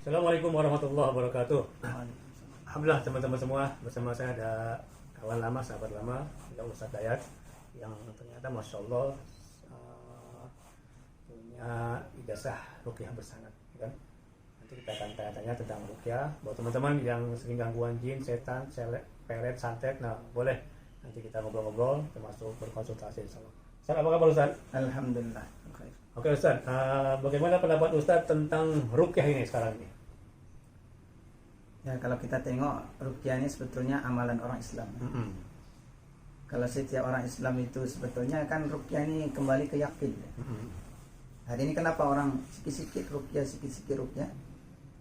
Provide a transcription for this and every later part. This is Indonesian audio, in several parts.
Assalamualaikum warahmatullahi wabarakatuh. Alhamdulillah teman-teman semua, bersama saya ada kawan lama, sahabat lama, ya Ustadz Dayat, yang ternyata Masya Allah punya ijazah ruqyah bersanad, kan? Nanti kita akan tanya-tanya tentang ruqyah buat teman-teman yang sering gangguan jin, setan, pelet, santet. Nah, boleh nanti kita ngobrol-ngobrol, termasuk berkonsultasi insyaallah. Ustaz, apa kabar Ustaz? Alhamdulillah. Oke Ustaz, bagaimana pendapat Ustaz tentang ruqyah ini sekarang ini? Ya, kalau kita tengok ruqyah ini sebetulnya amalan orang Islam. Kalau setiap orang Islam itu sebetulnya kan ruqyah ini kembali ke yakin. Hari ini kenapa orang sikit-sikit ruqyah?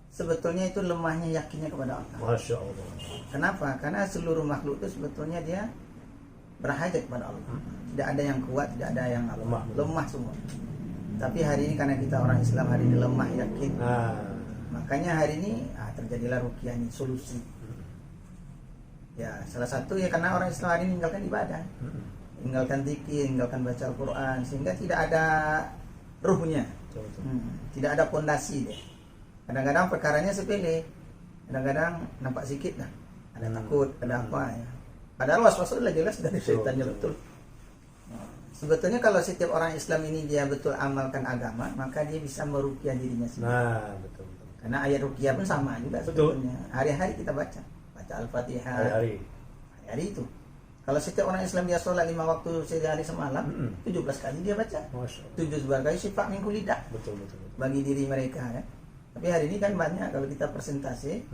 Sebetulnya itu lemahnya yakinnya kepada Allah. Masya Allah. Kenapa? Karena seluruh makhluk itu sebetulnya dia berhajat kepada Allah. Tidak ada yang kuat, tidak ada yang lemah semua. Tapi hari ini karena kita orang Islam hari ini lemah yakin. Makanya hari ini terjadilah ruqyah ini solusi. Ya, salah satu ya karena orang Islam hari ini meninggalkan ibadah. Meninggalkan zikir, meninggalkan baca Al-Qur'an sehingga tidak ada ruhnya. Tidak ada pondasi deh. Kadang-kadang perkaranya sepele. Kadang-kadang nampak sedikit lah. Ada takut, ada apa ya. Padahal was-was sudah jelas dari syaitannya betul. Sebetulnya kalau setiap orang Islam ini dia betul amalkan agama, maka dia bisa meruqyah dirinya sendiri. Nah, betul. Karena ayat ruqyah pun sama juga sebetulnya. Hari-hari kita baca Al-Fatihah. Hari-hari itu. Kalau setiap orang Islam dia sholat 5 waktu sehari semalam, 17 kali dia baca. 17 kali sifat min kulli dah. Betul. Bagi diri mereka kan. Tapi hari ini kan banyak kalau kita persentase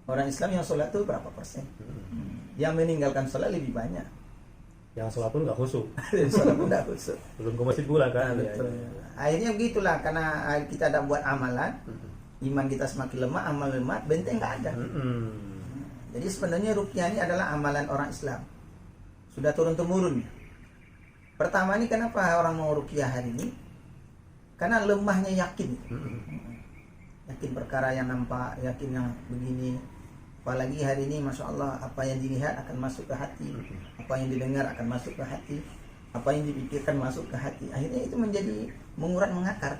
orang Islam yang sholat itu berapa persen? Yang meninggalkan sholat lebih banyak. Yang sholat pun nggak khusyuk. Sholat pun nggak khusyuk. Belum ke masjid pula kan? Betul. Akhirnya begitulah karena kita ada buat amalan, iman kita semakin lemah, amal lemah, benteng nggak ada. Jadi sebenarnya ruqyah ini adalah amalan orang Islam. Sudah turun-temurun. Pertama ini kenapa orang mau ruqyah hari ini? Karena lemahnya yakin. Yakin perkara yang nampak, yakin yang begini. Apalagi hari ini Masya Allah, apa yang dilihat akan masuk ke hati, apa yang didengar akan masuk ke hati, apa yang dipikirkan masuk ke hati. Akhirnya itu menjadi mengurat mengakar.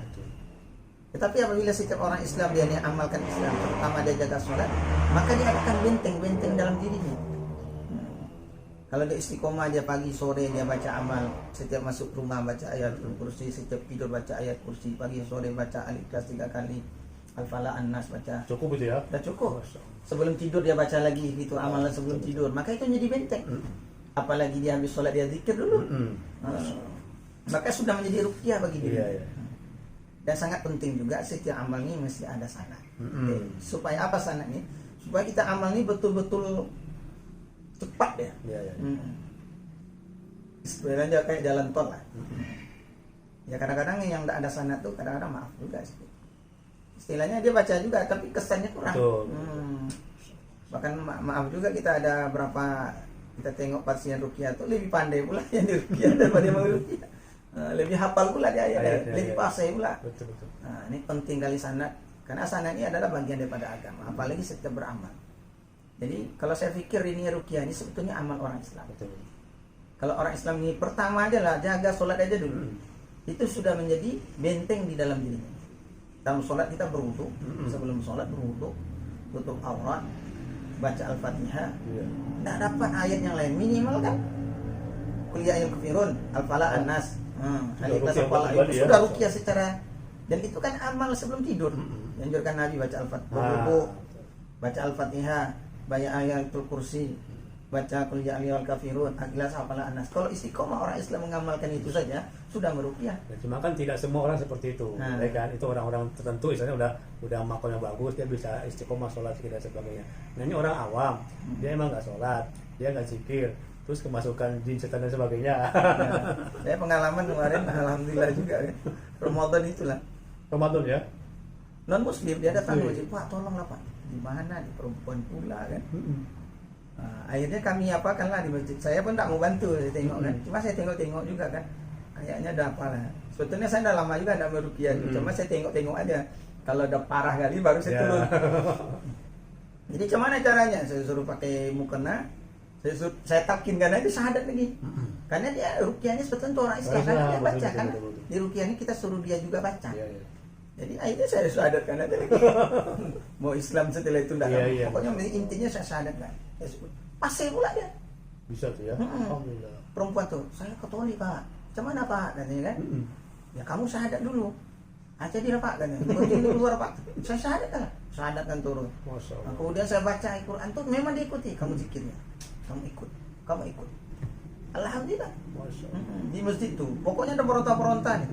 Tetapi apabila setiap orang Islam dia amalkan Islam, pertama dia jaga sholat, maka dia akan benteng dalam dirinya. Kalau dia istiqomah, dia pagi sore dia baca amal, setiap masuk rumah baca ayat kursi, setiap tidur baca ayat kursi, pagi sore baca Al-Ikhlas 3 kali, Al-Falaq, An-Nas baca. Cukup itu ya? Sudah cukup. Sebelum tidur dia baca lagi gitu amalan sebelum tidur, maka itu menjadi benteng. Apalagi dia habis sholat dia zikir dulu. Maka sudah menjadi ruqyah bagi dia. Dan sangat penting juga setiap amal ini mesti ada sanad. Supaya apa sanad ini? Supaya kita amal ini betul-betul cepat ya. Sebenarnya kayak jalan tol lah. Ya kadang-kadang yang tidak ada sanad tuh kadang-kadang maaf juga sih. Istilahnya dia baca juga tapi kesannya kurang. Bahkan maaf juga kita ada berapa kita tengok pasien ruqyah tuh lebih pandai pula yang di ruqyah daripada yang mau ruqyah. Lebih hafal pula dia lebih fasih pula. Betul. Nah, ini penting kali sanad karena sanad ini adalah bagian daripada agama, apalagi setiap beramal. Jadi kalau saya pikir ini ruqyah ini sebetulnya amal orang Islam. Betul. Kalau orang Islam ini pertama aja lah jaga sholat aja dulu. Itu sudah menjadi benteng di dalam dirinya. Dalam sholat kita berwudu, sebelum sholat berwudu, tutup aurat, baca Al-Fatihah. Tidak dapat ayat yang lain minimal kan? Qul ya ayyuhal kafirun, Al-Falaq, An-Nas. Al-Ikhlas, Al-Falaq itu sudah ruqyah secara, dan itu kan amal sebelum tidur. Dianjurkan Nabi baca Al-Fatihah, baca Al-Fatihah, baca ayatul kursi, baca Qul ya ayyuhal kafirun, Al-Ikhlas, Al-Falaq, An-Nas. Kalau istiqomah orang Islam mengamalkan itu saja sudah meruqyah. Ya, cuma kan tidak semua orang seperti itu. Kan itu orang-orang tertentu misalnya udah makomnya bagus, dia bisa istiqomah sholat dan sebagainya. Nah ini orang awam, dia emang nggak sholat, dia nggak zikir, terus kemasukan jin, setan dan sebagainya. Saya pengalaman kemarin alhamdulillah juga kan. Ramadan itulah. Ramadan ya. Non muslim dia datang masjid, Pak tolonglah Pak. Di mana di perempuan pula kan. Akhirnya kami apakanlah di masjid. Saya pun tak mau bantu, saya tengok kan. Cuma saya tengok-tengok juga kan. Kayaknya ada apalah. Sebetulnya saya udah lama juga tidak meruqyah. Cuma saya tengok-tengok aja. Kalau udah parah kali baru saya turun. Jadi gimana caranya? Saya suruh pakai mukena. Saya talkinkan aja syahadat lagi. Karena dia ruqyahnya sebetulnya orang Islam kan dia baca kan. Di ruqyah ini kita suruh dia juga baca. Jadi akhirnya saya syahadatkan aja lagi. Mau Islam setelah itu enggak. Iya. Pokoknya intinya saya syahadatkan. Pasti pula dia. Bisa tuh ya. Alhamdulillah. Perempuan tuh, saya Katolik Pak. Macam mana Pak? Katanya kan. Ya kamu syahadat dulu. Jadilah Pak katanya. Begitu keluar Pak. Saya syahadatkan. Syahadatkan turun. Masya Allah. Nah, kemudian saya baca Al-Quran tuh memang diikuti. Kamu zikirnya. Kamu ikut. Alhamdulillah. Masya Allah. Di masjid tuh. Pokoknya ada peronta-peronta nih.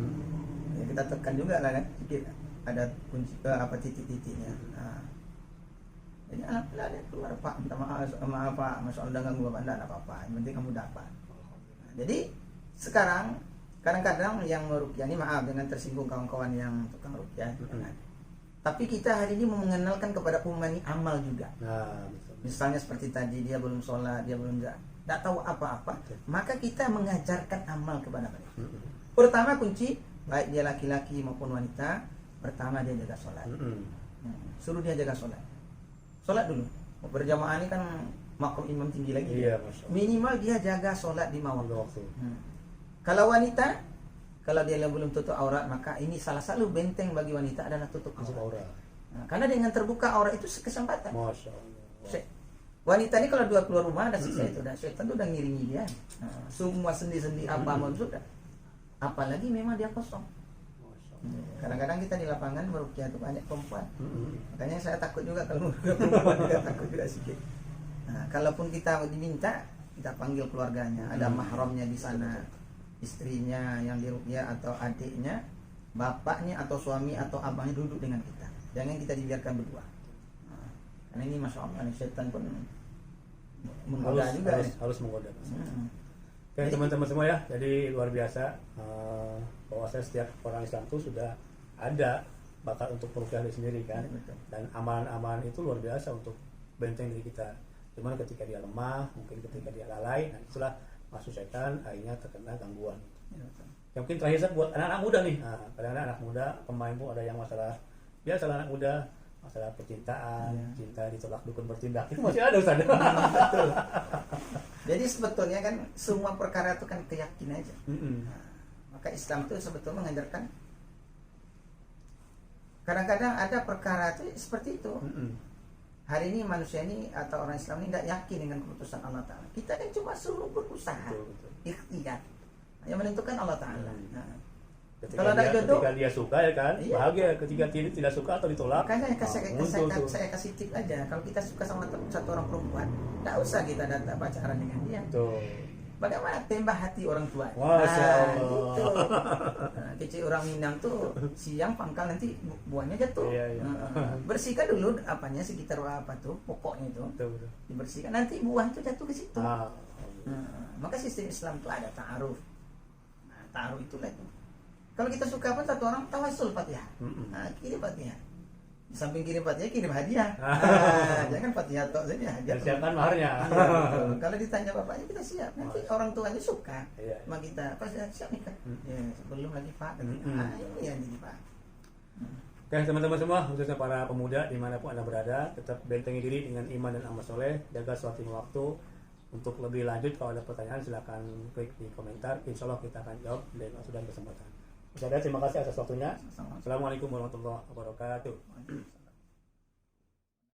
Ya, kita tekan juga lah kan. Sedikit ada kunci titik-titiknya. Nah. Jadi alhamdulillah dia keluar Pak. Minta maaf Pak. Masya Allah ganggu Bapak. Tidak apa-apa. Yang penting kamu dapat. Nah, jadi sekarang kadang-kadang yang meruqyah ini maaf dengan tersinggung kawan-kawan yang tukang ruqyah. Tapi kita hari ini mau mengenalkan kepada umat ini amal juga. Nah, betul. Misalnya seperti tadi dia belum sholat, dia belum tidak tahu apa-apa, maka kita mengajarkan amal kepada mereka. Pertama kunci, baik dia laki-laki maupun wanita, pertama dia jaga sholat. Suruh dia jaga sholat. Sholat dulu. Berjamaah ini kan makom imam tinggi lagi. Iya, Masya Allah. Minimal dia jaga sholat di waktu. Waktu. Kalau wanita, kalau dia belum tutup aurat, maka ini salah satu benteng bagi wanita adalah tutup aurat. Nah, karena dengan terbuka aurat itu kesempatan. Masya Allah. Wanita ini kalau dua keluar rumah ada siksa itu, setan itu udah ngiringi dia. Nah, semua sendi-sendi apa pun sudah. Apalagi memang dia kosong. Kadang-kadang kita di lapangan meruqyah itu banyak perempuan. Makanya saya takut juga kalau meruqyah perempuan, juga takut juga sedikit. Nah, kalaupun kita diminta, kita panggil keluarganya, ada mahramnya di sana, istrinya yang diruqyah atau adiknya, bapaknya atau suami atau abangnya duduk dengan kita. Jangan kita dibiarkan berdua. Nah, karena ini masya Allah, setan pun menggoda juga. Harus menggoda. Oke teman-teman semua ya, jadi luar biasa bahwa setiap orang Islam itu sudah ada bakat untuk meruqyah diri sendiri kan, dan amalan-amalan itu luar biasa untuk benteng diri kita. Cuman ketika dia lemah, mungkin ketika dia lalai, nah itulah masuk setan, akhirnya terkena gangguan. Yang mungkin terakhir buat anak-anak muda nih, kadang-kadang anak muda pemain pun ada yang masalah anak muda, masalah percintaan, cinta ditolak dukun bertindak, itu masih ada Ustaz. Betul. Jadi sebetulnya kan semua perkara itu kan keyakinan aja. Nah, maka Islam itu sebetulnya mengajarkan. Kadang-kadang ada perkara itu seperti itu. Hari ini manusia ini atau orang Islam ini tidak yakin dengan keputusan Allah Ta'ala. Kita kan cuma suruh berusaha, ikhtiar. Yang menentukan Allah Ta'ala. Kalau ada jodoh, ketika dia suka ya kan, bahagia. Ketika tidak suka atau ditolak, makanya saya kasih tip aja. Kalau kita suka sama satu orang perempuan, tidak usah kita datang pacaran dengan dia. Tuh. Bagaimana tembak hati orang tua? Masya Allah. Gitu. Nah, kecil orang Minang tuh siang pangkal nanti buahnya jatuh. Iya. Bersihkan dulu apanya sekitar apa tuh pokoknya itu. Betul. Dibersihkan nanti buah itu jatuh ke situ. Maka Maka sistem Islam itu ada ta'aruf. Nah, ta'aruf itulah itu. Kalau kita suka pun satu orang tawasul Fatihah. Nah, kirim Fatihah. Di samping kirim Fatihah, kirim hadiah. Jangan Fatihah tok saja, hadiah. Siapkan maharnya. Iya, kalau ditanya bapaknya kita siap. Nanti orang tuanya suka. Sama kita pas siap nikah. Ya, belum lagi Pak. Ini yang jadi Pak. Oke teman-teman semua, khususnya para pemuda dimanapun Anda berada, tetap bentengi diri dengan iman dan amal soleh, jaga sholat lima waktu. Untuk lebih lanjut kalau ada pertanyaan silakan klik di komentar, insya Allah kita akan jawab dan sudah kesempatan. Terima kasih atas waktunya. Assalamualaikum warahmatullahi wabarakatuh.